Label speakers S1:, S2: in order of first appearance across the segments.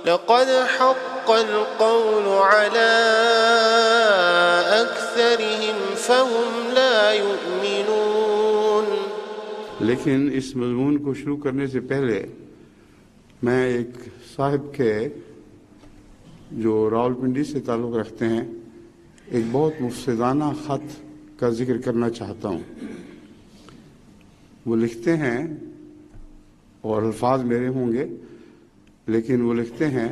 S1: لقد حق القول على أكثرهم فهم لا يؤمنون.
S2: لیکن اس مضمون کو شروع کرنے سے پہلے میں ایک صاحب کے جو راولپنڈی سے تعلق رکھتے ہیں ایک بہت مفسدانہ خط کا ذکر کرنا چاہتا ہوں. وہ لکھتے ہیں اور الفاظ میرے ہوں گے، لیکن وہ لکھتے ہیں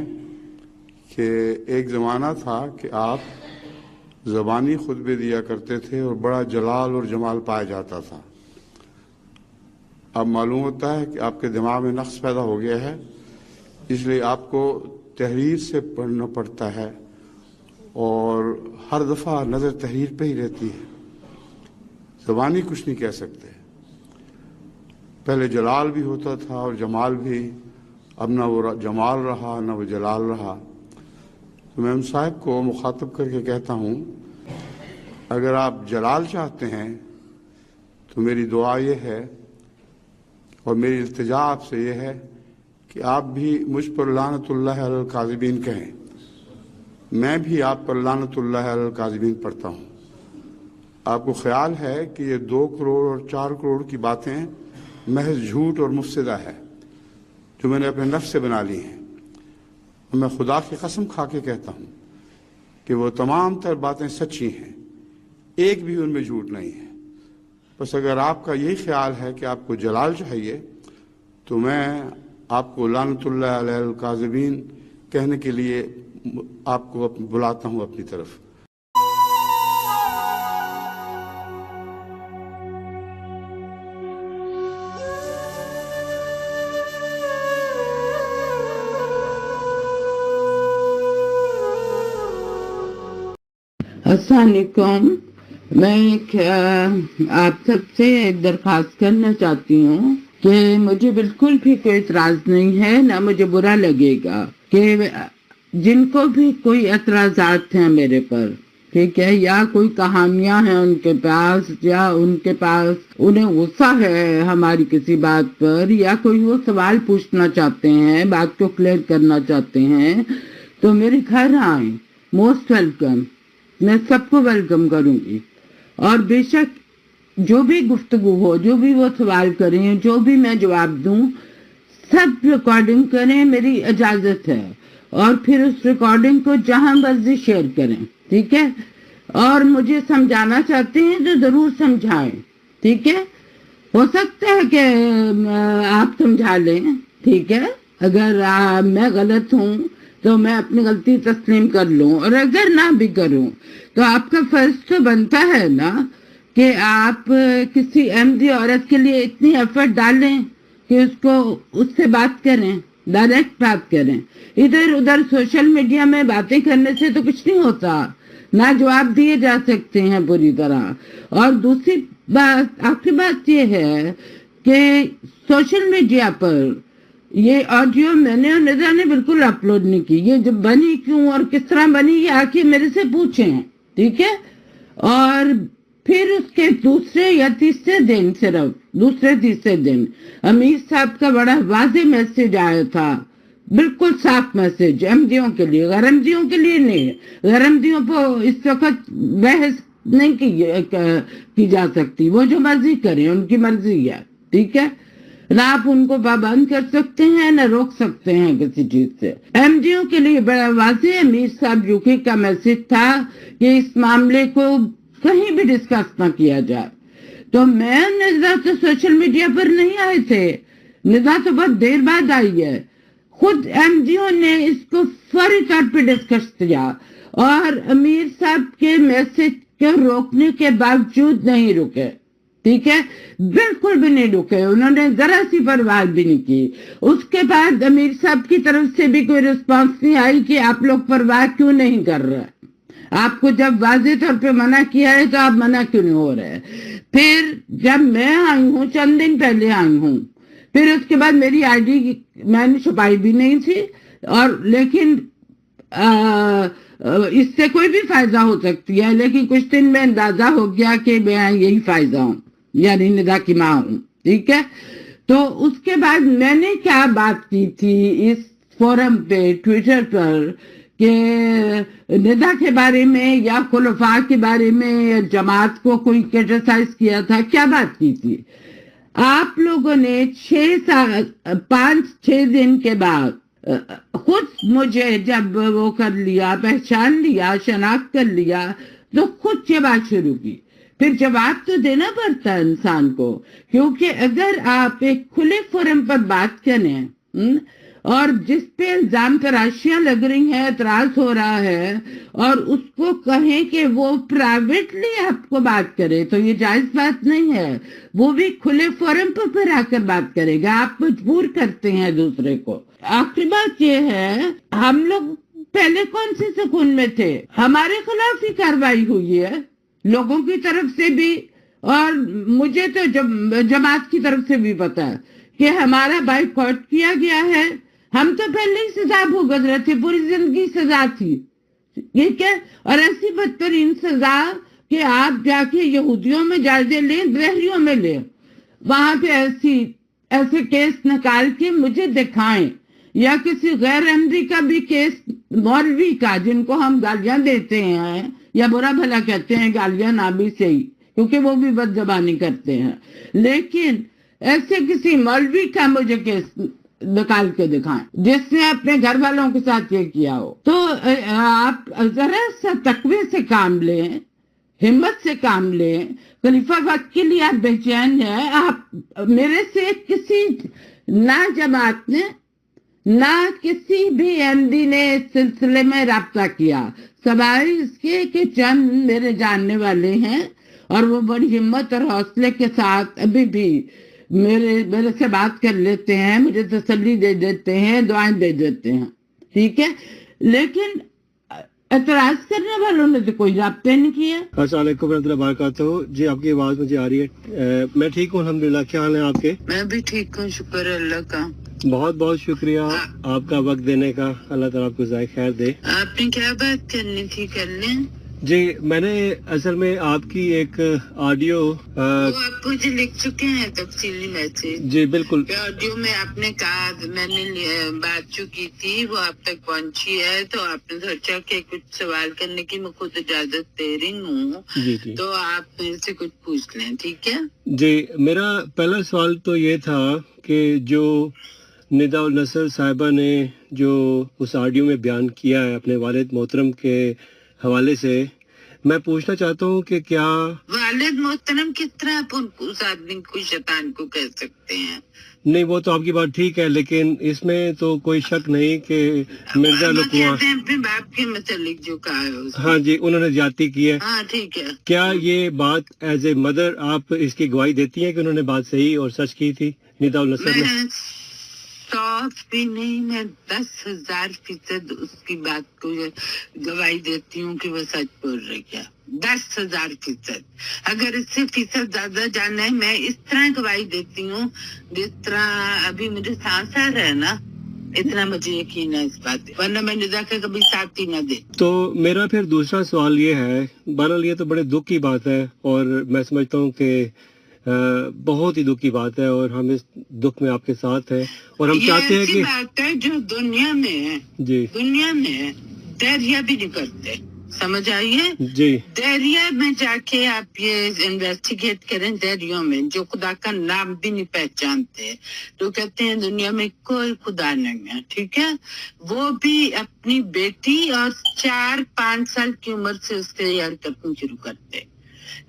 S2: کہ ایک زمانہ تھا کہ آپ زبانی خطبے دیا کرتے تھے اور بڑا جلال اور جمال پایا جاتا تھا. اب معلوم ہوتا ہے کہ آپ کے دماغ میں نقص پیدا ہو گیا ہے، اس لیے آپ کو تحریر سے پڑھنا پڑتا ہے اور ہر دفعہ نظر تحریر پہ ہی رہتی ہے. زبانی کچھ نہیں کہہ سکتے. پہلے جلال بھی ہوتا تھا اور جمال بھی، اب نہ وہ جمال رہا نہ وہ جلال رہا. تو میں ان صاحب کو مخاطب کر کے کہتا ہوں، اگر آپ جلال چاہتے ہیں تو میری دعا یہ ہے اور میری التجا آپ سے یہ ہے کہ آپ بھی مجھ پر لعنت اللہ علی الکاذبین کہیں. میں بھی آپ پر لعنت اللہ علی الکاذبین پڑھتا ہوں. آپ کو خیال ہے کہ یہ 2 کروڑ اور 4 کروڑ کی باتیں محض جھوٹ اور مفسدہ ہے جو میں نے اپنے نفس سے بنا لی ہیں. اور میں خدا کی قسم کھا کے کہتا ہوں کہ وہ تمام تر باتیں سچی ہیں، ایک بھی ان میں جھوٹ نہیں ہے. بس اگر آپ کا یہی خیال ہے کہ آپ کو جلال چاہیے تو میں آپ کو لعنت اللہ علی الکاذبین کہنے کے لیے آپ کو بلاتا ہوں اپنی طرف.
S3: السلام علیکم. میں آپ سب سے ایک درخواست کرنا چاہتی ہوں کہ مجھے بالکل بھی کوئی اعتراض نہیں ہے، نہ مجھے برا لگے گا کہ جن کو بھی کوئی اعتراضات ہیں میرے پر، ٹھیک ہے، یا کوئی کہانیاں ہیں ان کے پاس، یا ان کے پاس انہیں غصہ ہے ہماری کسی بات پر، یا کوئی وہ سوال پوچھنا چاہتے ہیں، بات کو کلیئر کرنا چاہتے ہیں، تو میرے گھر آئیں. Most welcome. میں سب کو ویلکم کروں گی. اور بے شک جو بھی گفتگو ہو، جو بھی وہ سوال کریں، جو بھی میں جواب دوں، سب ریکارڈنگ کریں، میری اجازت ہے. اور پھر اس ریکارڈنگ کو جہاں مرضی شیئر کریں، ٹھیک ہے. اور مجھے سمجھانا چاہتے ہیں تو ضرور سمجھائیں، ٹھیک ہے. ہو سکتا ہے کہ آپ سمجھا لیں، ٹھیک ہے. اگر میں غلط ہوں تو میں اپنی غلطی تسلیم کر لوں، اور اگر نہ بھی کروں تو آپ کا فرض تو بنتا ہے نا کہ آپ کسی احمدی عورت کے لیے اتنی ایفرٹ ڈالیں کہ اس سے بات کریں، ڈائریکٹ بات کریں. ادھر ادھر سوشل میڈیا میں باتیں کرنے سے تو کچھ نہیں ہوتا، نہ جواب دیے جا سکتے ہیں پوری طرح. اور دوسری بات، آخری بات یہ ہے کہ سوشل میڈیا پر یہ آڈیو میں نے اور ندا نے بالکل اپلوڈ نہیں کی. یہ جب بنی کیوں اور کس طرح بنی، یہ آ کے میرے سے پوچھیں، ٹھیک ہے. اور پھر اس کے دوسرے یا تیسرے دن، صرف دوسرے تیسرے دن امیر صاحب کا بڑا واضح میسج آیا تھا، بالکل صاف میسج، احمدیوں کے لیے، غیر احمدیوں کے لیے نہیں. غیر احمدیوں کو اس وقت بحث نہیں کی جا سکتی، وہ جو مرضی کریں، ان کی مرضی ہے، ٹھیک ہے. نہ آپ ان کو پابند کر سکتے ہیں، نہ روک سکتے ہیں کسی چیز سے. احمدیوں کے لیے بڑا واضح امیر صاحب یوکی کا میسج تھا کہ اس معاملے کو کہیں بھی ڈسکس نہ کیا جائے. تو میں ندا تو سوشل میڈیا پر نہیں آئے تھے، ندا تو بہت دیر بعد آئی ہے. خود احمدیوں نے اس کو فوری طور پہ ڈسکس کیا، اور امیر صاحب کے میسج کو روکنے کے باوجود نہیں رکے، ٹھیک ہے. بالکل بھی نہیں رکے، انہوں نے ذرا سی پرواہ بھی نہیں کی. اس کے بعد امیر صاحب کی طرف سے بھی کوئی رسپانس نہیں آئی کہ آپ لوگ پرواہ کیوں نہیں کر رہے، آپ کو جب واضح طور پہ منع کیا ہے تو آپ منع کیوں نہیں ہو رہے. پھر جب میں آئی ہوں، چند دن پہلے آئی ہوں، پھر اس کے بعد میری آئی ڈی میں نے چھپائی بھی نہیں تھی، اور لیکن اس سے کوئی بھی فائدہ ہو سکتی ہے. لیکن کچھ دن میں اندازہ ہو گیا کہ میں یہی فائدہ ہوں، یعنی ندا کی ماں ہوں، ٹھیک ہے. تو اس کے بعد میں نے کیا بات کی تھی اس फोरम पे, ट्विटर पर कि निदा के बारे में या खुलफा के बारे में या जमात को कोई क्रिटिसाइज किया था, क्या बात की थी? आप लोगों ने 5-6 दिन के बाद खुद मुझे जब वो कर लिया, पहचान लिया, शनाख्त कर लिया, तो खुद ये बात शुरू की। फिर जवाब तो देना पड़ता है इंसान को, क्योंकि अगर आप एक खुले फोरम पर बात करें और जिस पे इल्जाम तराशियां लग रही हैं, एतराज हो रहा है, और उसको कहें कि वो प्राइवेटली आपको बात करे, तो ये जायज बात नहीं है। वो भी खुले फोरम पर आकर बात करेगा, आप मजबूर करते हैं दूसरे को। आखिरी बात ये है, हम लोग पहले कौन से सुकून में थे? हमारे खिलाफ ही कार्रवाई हुई है, लोगों की तरफ से भी, और मुझे तो जमात की तरफ से भी पता है कि हमारा बाइकआउट किया गया है। हम तो पहले ही सजा भुगत रहे थे, पूरी जिंदगी सजा थी, ठीक है। और ऐसी बदतरीन सजा कि आप जाके यहूदियों में जायजे लें, दहरियों में लें, वहां पे ऐसे केस निकाल के मुझे दिखाएं, या किसी गैर अहमदी का भी केस, मौलवी का, जिनको हम गालियां देते हैं या बुरा भला कहते हैं, गालियां ना भी सही, क्योंकि वो भी बदजबानी करते हैं, लेकिन ऐसे किसी मौलवी का मुझे केस निकाल के दिखाएं जिसने अपने घर वालों के साथ ये किया हो। तो आप जरा सा तकवे से काम लें, हिम्मत से काम लें। खलीफा वक्त के लिए आप बेचैन है। आप मेरे से किसी ना जमात ने ना किसी भी एमडी ने इस सिलसिले में राब्ता किया, सवाल इसके कि चंद मेरे जानने वाले हैं और वो बड़ी हिम्मत और हौसले के साथ अभी भी मेरे से बात कर लेते हैं, मुझे तसल्ली दे देते हैं, दुआएं दे देते हैं, ठीक है। लेकिन एतराज करने वालों ने तो कोई राब्ते नहीं किया।
S4: अस्सलाम वालेकुम रहमतुल्लाहि व बरकातहू। जी आपकी आवाज मुझे आ रही है। मैं ठीक हूँ अल्हम्दुलिल्लाह। क्या हाल है आपके?
S3: मैं भी ठीक हूँ, शुक्र अल्लाह का।
S4: बहुत बहुत शुक्रिया आपका वक्त देने का, अल्लाह ताला आपको ज़ाय खैर दे।
S3: आपने क्या बात करनी थी, कर लें।
S4: जी मैंने असल में आपकी एक ऑडियो
S3: वो आप मुझे लिख चुके हैं तफसीली मैसेज।
S4: जी बिल्कुल।
S3: ऑडियो में आपने कहा, मैंने बात जो की थी वो आप तक पहुंची है, तो आपने सोचा कि कुछ सवाल करने की मैं खुद इजाजत दे रही हूँ,
S4: जी जी,
S3: तो आप मेरे से कुछ पूछ लें, ठीक है।
S4: जी मेरा पहला सवाल तो ये था कि जो निदा उल नसर साहिबा ने जो उस ऑडियो में बयान किया है अपने वालिद मोहतरम के हवाले से, मैं पूछना चाहता हूँ कि क्या
S3: वालिद मोहतरम किस तरह आप उस आदमी को, शैतान को कह सकते हैं?
S4: नहीं वो तो आपकी बात ठीक है, लेकिन इसमें तो कोई शक नहीं कि मिर्जा लुकमान
S3: अपने बाप के मतलब जो कहा है उसने।
S4: हाँ जी, उन्होंने ज्यादती की है।
S3: हाँ ठीक है।
S4: क्या ये बात एज ए मदर आप इसकी गवाही देती हैं कि उन्होंने बात सही और सच की थी निदा उल नसर ने?
S3: 100 भी नहीं, मैं 10,000% उसकी बात को गवाही देती हूँ कि वो सच बोल रही है। 10,000%। अगर इससे फीसद ज्यादा जाना है, मैं इस तरह गवाही देती हूँ जिस तरह अभी मुझे सांस आ रहा है ना, इतना मुझे यकीन है इस बात पे, वरना मैं निदा के कभी साथ ही न दे।
S4: तो मेरा फिर दूसरा सवाल ये है, बहरहाल ये तो बड़े दुख की बात है और मैं समझता हूँ कि बहुत ही दुख की बात है और हम इस दुख में आपके साथ हैं और हम चाहते हैं कि
S3: बात है जो दुनिया में है,
S4: जी
S3: दुनिया में है, दरिया भी नहीं करते, समझ आइए
S4: जी।
S3: दरिया में जाके आप ये इन्वेस्टिगेट करें, दरियों में जो खुदा का नाम भी नहीं पहचानते, तो कहते हैं दुनिया में कोई खुदा नहीं है, ठीक है। वो भी अपनी बेटी और 4-5 साल की उम्र से उसके यार करनी शुरू करते।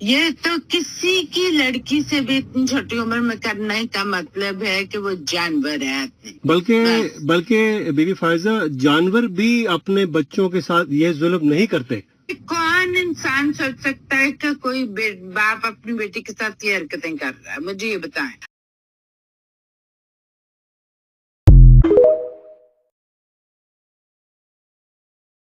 S3: ये तो किसी की लड़की से भी इतनी छोटी उम्र में करना ही का मतलब है कि वो जानवर है।
S4: बल्कि बीबी फायजा, जानवर भी अपने बच्चों के साथ ये जुल्म नहीं करते।
S3: कौन इंसान सोच सकता है कि कोई बाप अपनी बेटी के साथ ये हरकतें कर रहा है? मुझे ये बताएं।